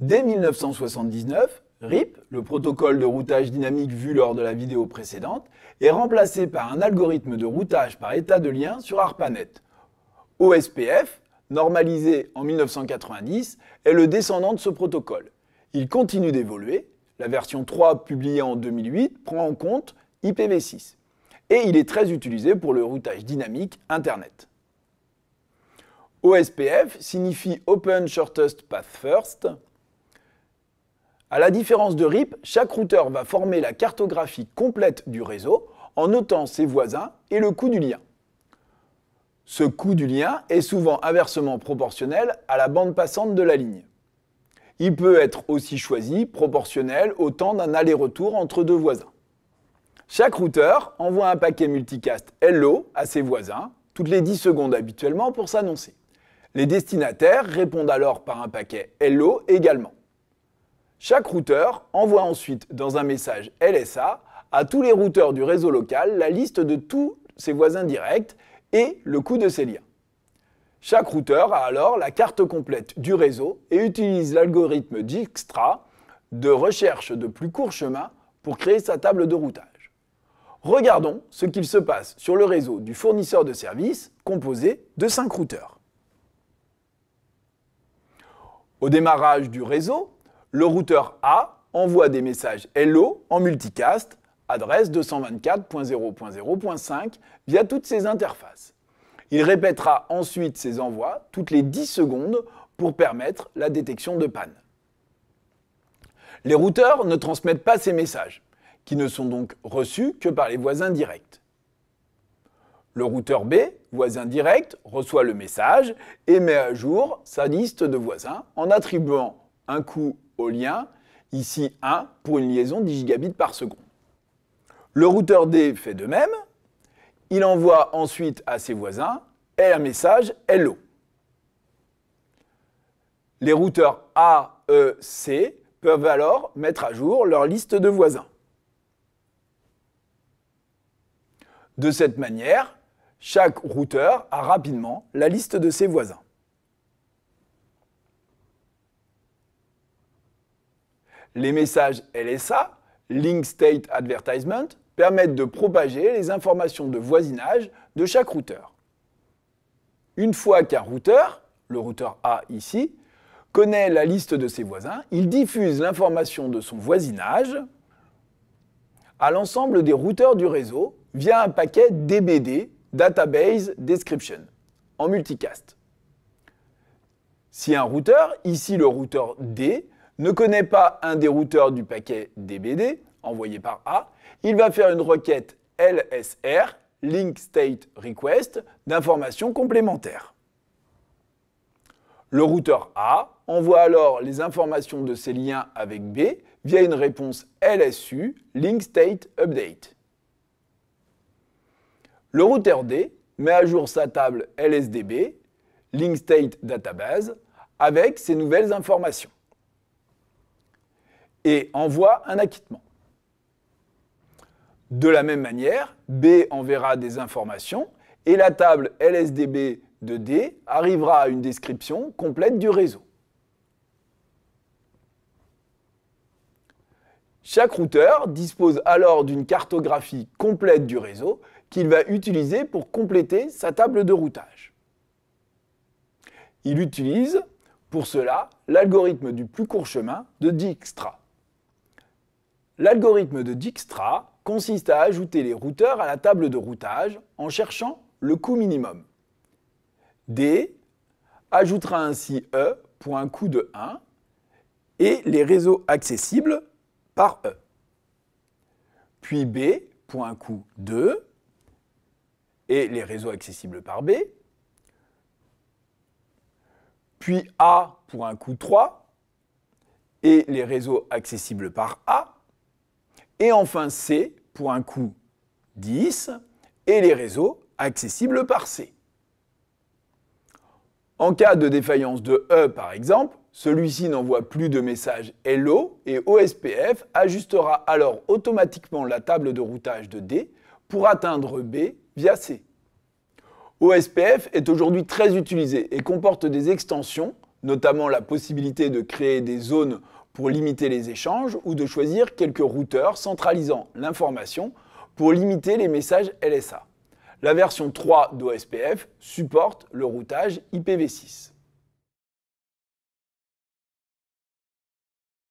Dès 1979, RIP, le protocole de routage dynamique vu lors de la vidéo précédente, est remplacé par un algorithme de routage par état de lien sur ARPANET. OSPF, normalisé en 1990, est le descendant de ce protocole. Il continue d'évoluer. La version 3 publiée en 2008 prend en compte IPv6. Et il est très utilisé pour le routage dynamique Internet. OSPF signifie Open Shortest Path First. À la différence de RIP, chaque routeur va former la cartographie complète du réseau en notant ses voisins et le coût du lien. Ce coût du lien est souvent inversement proportionnel à la bande passante de la ligne. Il peut être aussi choisi proportionnel au temps d'un aller-retour entre deux voisins. Chaque routeur envoie un paquet multicast Hello à ses voisins, toutes les 10 secondes habituellement pour s'annoncer. Les destinataires répondent alors par un paquet Hello également. Chaque routeur envoie ensuite dans un message LSA à tous les routeurs du réseau local la liste de tous ses voisins directs et le coût de ces liens. Chaque routeur a alors la carte complète du réseau et utilise l'algorithme Dijkstra de recherche de plus courts chemins pour créer sa table de routage. Regardons ce qu'il se passe sur le réseau du fournisseur de services composé de 5 routeurs. Au démarrage du réseau, le routeur A envoie des messages Hello en multicast, adresse 224.0.0.5 via toutes ses interfaces. Il répétera ensuite ces envois toutes les 10 secondes pour permettre la détection de panne. Les routeurs ne transmettent pas ces messages, qui ne sont donc reçus que par les voisins directs. Le routeur B, voisin direct, reçoit le message et met à jour sa liste de voisins en attribuant un coût au lien, ici 1 pour une liaison 10 gigabits par seconde. Le routeur D fait de même. Il envoie ensuite à ses voisins un message Hello. Les routeurs A, E, C peuvent alors mettre à jour leur liste de voisins. De cette manière, chaque routeur a rapidement la liste de ses voisins. Les messages LSA, Link State Advertisement, permettent de propager les informations de voisinage de chaque routeur. Une fois qu'un routeur, le routeur A ici, connaît la liste de ses voisins, il diffuse l'information de son voisinage à l'ensemble des routeurs du réseau via un paquet DBD, Database Description, en multicast. Si un routeur, ici le routeur D, ne connaît pas un des routeurs du paquet DBD, envoyé par A, il va faire une requête LSR, Link State Request, d'informations complémentaires. Le routeur A envoie alors les informations de ses liens avec B via une réponse LSU, Link State Update. Le routeur D met à jour sa table LSDB, Link State Database, avec ces nouvelles informations et envoie un acquittement. De la même manière, B enverra des informations et la table LSDB de D arrivera à une description complète du réseau. Chaque routeur dispose alors d'une cartographie complète du réseau qu'il va utiliser pour compléter sa table de routage. Il utilise pour cela l'algorithme du plus court chemin de Dijkstra. L'algorithme de Dijkstra consiste à ajouter les routeurs à la table de routage en cherchant le coût minimum. D ajoutera ainsi E pour un coût de 1 et les réseaux accessibles par E. Puis B pour un coût 2 et les réseaux accessibles par B. Puis A pour un coût 3 et les réseaux accessibles par A. Et enfin C pour un coût 10 et les réseaux accessibles par C. En cas de défaillance de E par exemple, celui-ci n'envoie plus de message Hello et OSPF ajustera alors automatiquement la table de routage de D pour atteindre B via C. OSPF est aujourd'hui très utilisé et comporte des extensions notamment la possibilité de créer des zones pour limiter les échanges ou de choisir quelques routeurs centralisant l'information pour limiter les messages LSA. La version 3 d'OSPF supporte le routage IPv6.